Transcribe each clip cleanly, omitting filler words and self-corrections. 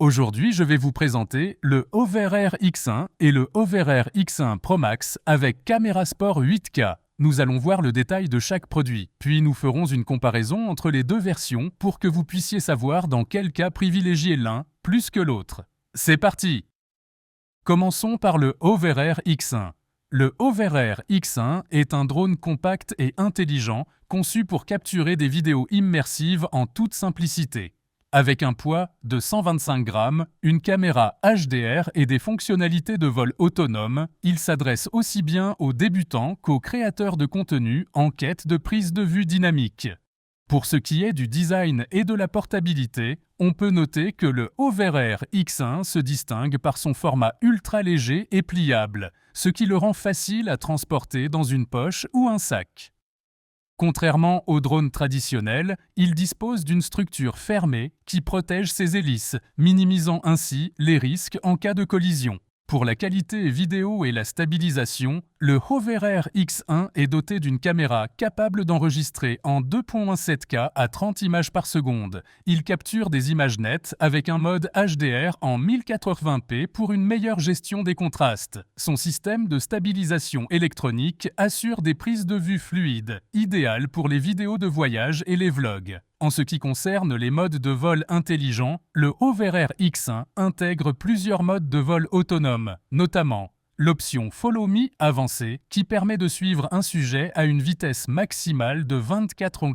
Aujourd'hui, je vais vous présenter le Hover Air X1 et le Hover Air X1 Pro Max avec caméra sport 8K. Nous allons voir le détail de chaque produit, puis nous ferons une comparaison entre les deux versions pour que vous puissiez savoir dans quel cas privilégier l'un plus que l'autre. C'est parti! Commençons par le Hover Air X1. Le Hover Air X1 est un drone compact et intelligent conçu pour capturer des vidéos immersives en toute simplicité. Avec un poids de 125 grammes, une caméra HDR et des fonctionnalités de vol autonome, il s'adresse aussi bien aux débutants qu'aux créateurs de contenu en quête de prise de vue dynamique. Pour ce qui est du design et de la portabilité, on peut noter que le Hover Air X1 se distingue par son format ultra léger et pliable, ce qui le rend facile à transporter dans une poche ou un sac. Contrairement aux drones traditionnels, il dispose d'une structure fermée qui protège ses hélices, minimisant ainsi les risques en cas de collision. Pour la qualité vidéo et la stabilisation, le Hover Air X1 est doté d'une caméra capable d'enregistrer en 2.7K à 30 images par seconde. Il capture des images nettes avec un mode HDR en 1080p pour une meilleure gestion des contrastes. Son système de stabilisation électronique assure des prises de vue fluides, idéales pour les vidéos de voyage et les vlogs. En ce qui concerne les modes de vol intelligents, le Hover Air X1 intègre plusieurs modes de vol autonomes, notamment l'option Follow Me avancée qui permet de suivre un sujet à une vitesse maximale de 24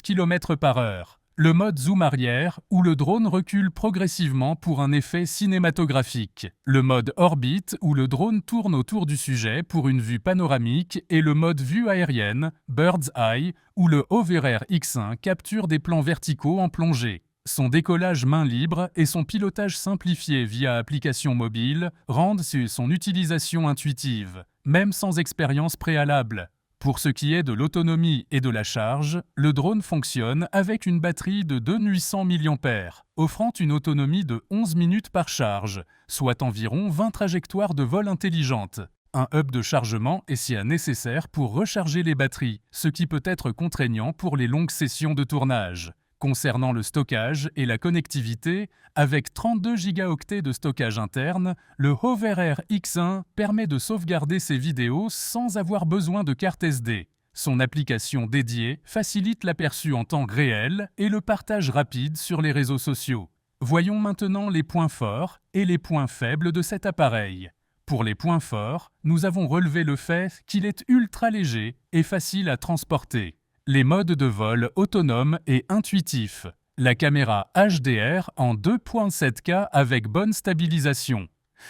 km/h. Le mode zoom arrière, où le drone recule progressivement pour un effet cinématographique. Le mode orbite, où le drone tourne autour du sujet pour une vue panoramique. Et le mode vue aérienne, Bird's Eye, où le Hover Air X1 capture des plans verticaux en plongée. Son décollage main libre et son pilotage simplifié via application mobile rendent son utilisation intuitive, même sans expérience préalable. Pour ce qui est de l'autonomie et de la charge, le drone fonctionne avec une batterie de 2800 mAh, offrant une autonomie de 11 minutes par charge, soit environ 20 trajectoires de vol intelligentes. Un hub de chargement est si nécessaire pour recharger les batteries, ce qui peut être contraignant pour les longues sessions de tournage. Concernant le stockage et la connectivité, avec 32 Go de stockage interne, le Hover Air X1 permet de sauvegarder ses vidéos sans avoir besoin de carte SD. Son application dédiée facilite l'aperçu en temps réel et le partage rapide sur les réseaux sociaux. Voyons maintenant les points forts et les points faibles de cet appareil. Pour les points forts, nous avons relevé le fait qu'il est ultra léger et facile à transporter. Les modes de vol autonomes et intuitifs. La caméra HDR en 2.7K avec bonne stabilisation.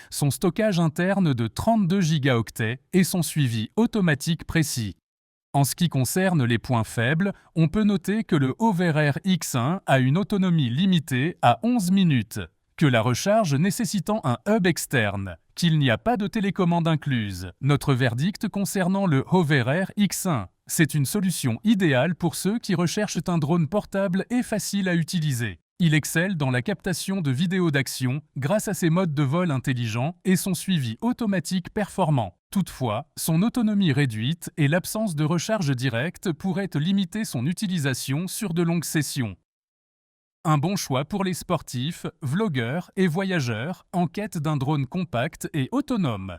Son stockage interne de 32 Go et son suivi automatique précis. En ce qui concerne les points faibles, on peut noter que le Hover Air X1 a une autonomie limitée à 11 minutes, que la recharge nécessitant un hub externe, qu'il n'y a pas de télécommande incluse. Notre verdict concernant le Hover Air X1. C'est une solution idéale pour ceux qui recherchent un drone portable et facile à utiliser. Il excelle dans la captation de vidéos d'action grâce à ses modes de vol intelligents et son suivi automatique performant. Toutefois, son autonomie réduite et l'absence de recharge directe pourraient limiter son utilisation sur de longues sessions. Un bon choix pour les sportifs, vlogueurs et voyageurs en quête d'un drone compact et autonome.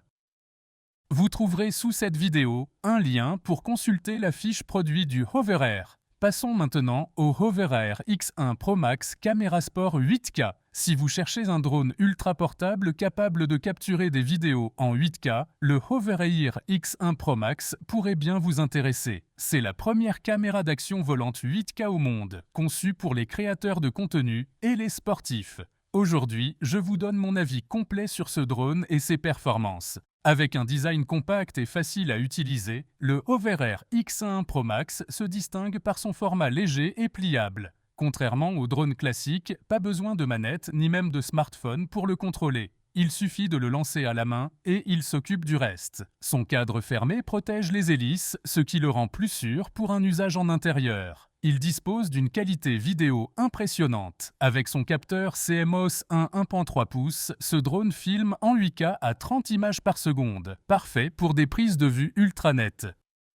Vous trouverez sous cette vidéo un lien pour consulter la fiche produit du Hover Air. Passons maintenant au Hover Air X1 Pro Max Caméra Sport 8K. Si vous cherchez un drone ultra portable capable de capturer des vidéos en 8K, le Hover Air X1 Pro Max pourrait bien vous intéresser. C'est la première caméra d'action volante 8K au monde, conçue pour les créateurs de contenu et les sportifs. Aujourd'hui, je vous donne mon avis complet sur ce drone et ses performances. Avec un design compact et facile à utiliser, le Hover Air X1 Pro Max se distingue par son format léger et pliable. Contrairement aux drones classiques, pas besoin de manette ni même de smartphone pour le contrôler. Il suffit de le lancer à la main et il s'occupe du reste. Son cadre fermé protège les hélices, ce qui le rend plus sûr pour un usage en intérieur. Il dispose d'une qualité vidéo impressionnante. Avec son capteur CMOS 1.3 pouces, ce drone filme en 8K à 30 images par seconde, parfait pour des prises de vue ultra nettes.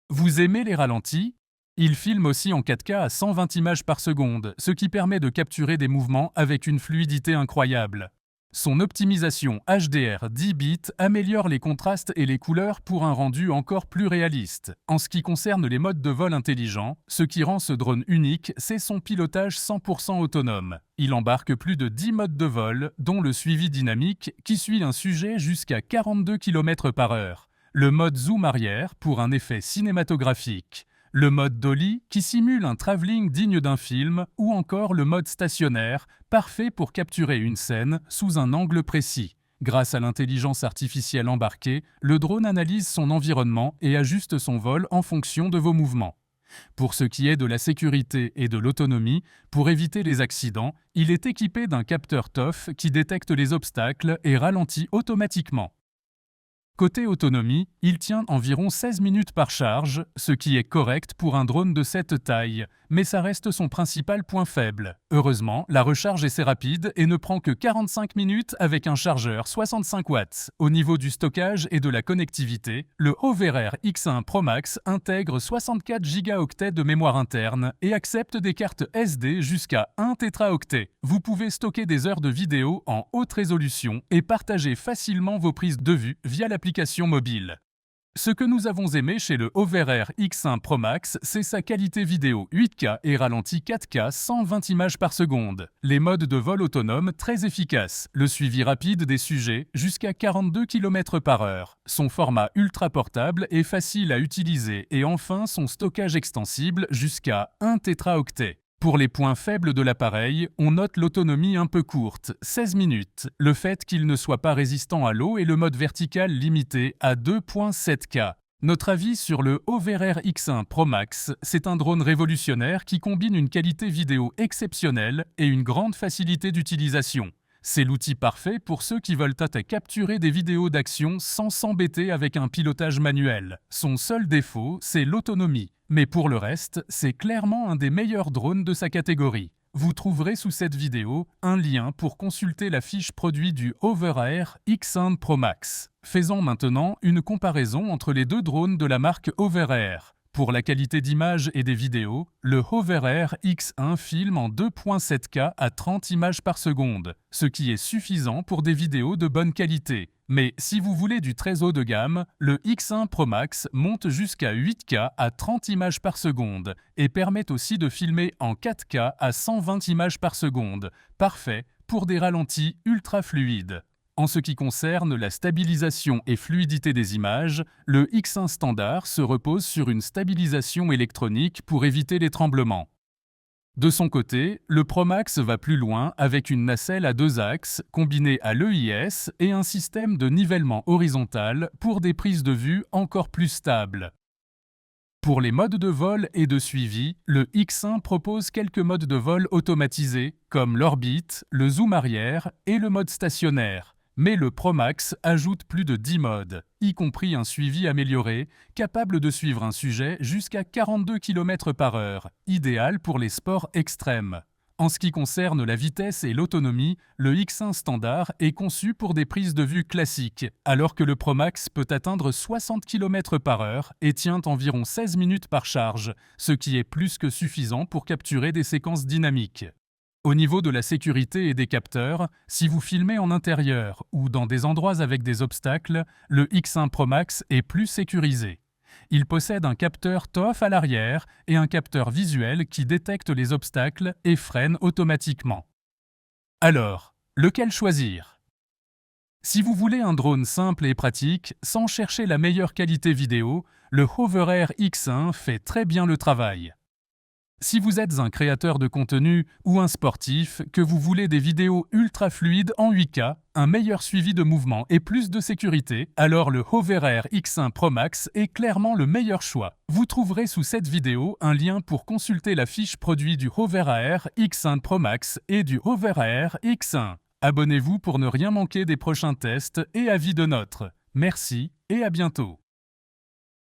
Vous aimez les ralentis? Il filme aussi en 4K à 120 images par seconde, ce qui permet de capturer des mouvements avec une fluidité incroyable. Son optimisation HDR 10 bits améliore les contrastes et les couleurs pour un rendu encore plus réaliste. En ce qui concerne les modes de vol intelligents, ce qui rend ce drone unique, c'est son pilotage 100% autonome. Il embarque plus de 10 modes de vol, dont le suivi dynamique qui suit un sujet jusqu'à 42 km/h. Le mode zoom arrière pour un effet cinématographique. Le mode dolly qui simule un travelling digne d'un film ou encore le mode stationnaire, parfait pour capturer une scène sous un angle précis. Grâce à l'intelligence artificielle embarquée, le drone analyse son environnement et ajuste son vol en fonction de vos mouvements. Pour ce qui est de la sécurité et de l'autonomie, pour éviter les accidents, il est équipé d'un capteur TOF qui détecte les obstacles et ralentit automatiquement. Côté autonomie, il tient environ 16 minutes par charge, ce qui est correct pour un drone de cette taille, mais ça reste son principal point faible. Heureusement, la recharge est assez rapide et ne prend que 45 minutes avec un chargeur 65 watts. Au niveau du stockage et de la connectivité, le Hover Air X1 Pro Max intègre 64 Go de mémoire interne et accepte des cartes SD jusqu'à 1 téraoctet. Vous pouvez stocker des heures de vidéo en haute résolution et partager facilement vos prises de vue via l'application mobile. Ce que nous avons aimé chez le Hover Air X1 Pro Max, c'est sa qualité vidéo 8K et ralenti 4K 120 images par seconde. Les modes de vol autonome très efficaces, le suivi rapide des sujets jusqu'à 42 km/h, son format ultra portable et facile à utiliser et enfin son stockage extensible jusqu'à 1 téraoctet. Pour les points faibles de l'appareil, on note l'autonomie un peu courte, 16 minutes, le fait qu'il ne soit pas résistant à l'eau et le mode vertical limité à 2.7K. Notre avis sur le Hover Air X1 Pro Max, c'est un drone révolutionnaire qui combine une qualité vidéo exceptionnelle et une grande facilité d'utilisation. C'est l'outil parfait pour ceux qui veulent capturer des vidéos d'action sans s'embêter avec un pilotage manuel. Son seul défaut, c'est l'autonomie. Mais pour le reste, c'est clairement un des meilleurs drones de sa catégorie. Vous trouverez sous cette vidéo un lien pour consulter la fiche produit du Hover Air X1 Pro Max. Faisons maintenant une comparaison entre les deux drones de la marque Hover Air. Pour la qualité d'image et des vidéos, le Hover Air X1 filme en 2.7K à 30 images par seconde, ce qui est suffisant pour des vidéos de bonne qualité. Mais si vous voulez du très haut de gamme, le X1 Pro Max monte jusqu'à 8K à 30 images par seconde et permet aussi de filmer en 4K à 120 images par seconde, parfait pour des ralentis ultra fluides. En ce qui concerne la stabilisation et fluidité des images, le X1 standard se repose sur une stabilisation électronique pour éviter les tremblements. De son côté, le Pro Max va plus loin avec une nacelle à 2 axes combinée à l'EIS et un système de nivellement horizontal pour des prises de vue encore plus stables. Pour les modes de vol et de suivi, le X1 propose quelques modes de vol automatisés comme l'orbite, le zoom arrière et le mode stationnaire. Mais le Pro Max ajoute plus de 10 modes, y compris un suivi amélioré, capable de suivre un sujet jusqu'à 42 km/h, idéal pour les sports extrêmes. En ce qui concerne la vitesse et l'autonomie, le X1 standard est conçu pour des prises de vue classiques, alors que le Pro Max peut atteindre 60 km/h et tient environ 16 minutes par charge, ce qui est plus que suffisant pour capturer des séquences dynamiques. Au niveau de la sécurité et des capteurs, si vous filmez en intérieur ou dans des endroits avec des obstacles, le X1 Pro Max est plus sécurisé. Il possède un capteur TOF à l'arrière et un capteur visuel qui détecte les obstacles et freine automatiquement. Alors, lequel choisir ? Si vous voulez un drone simple et pratique, sans chercher la meilleure qualité vidéo, le Hover Air X1 fait très bien le travail. Si vous êtes un créateur de contenu ou un sportif, que vous voulez des vidéos ultra fluides en 8K, un meilleur suivi de mouvement et plus de sécurité, alors le Hover Air X1 Pro Max est clairement le meilleur choix. Vous trouverez sous cette vidéo un lien pour consulter la fiche produit du Hover Air X1 Pro Max et du Hover Air X1. Abonnez-vous pour ne rien manquer des prochains tests et avis de notre. Merci et à bientôt.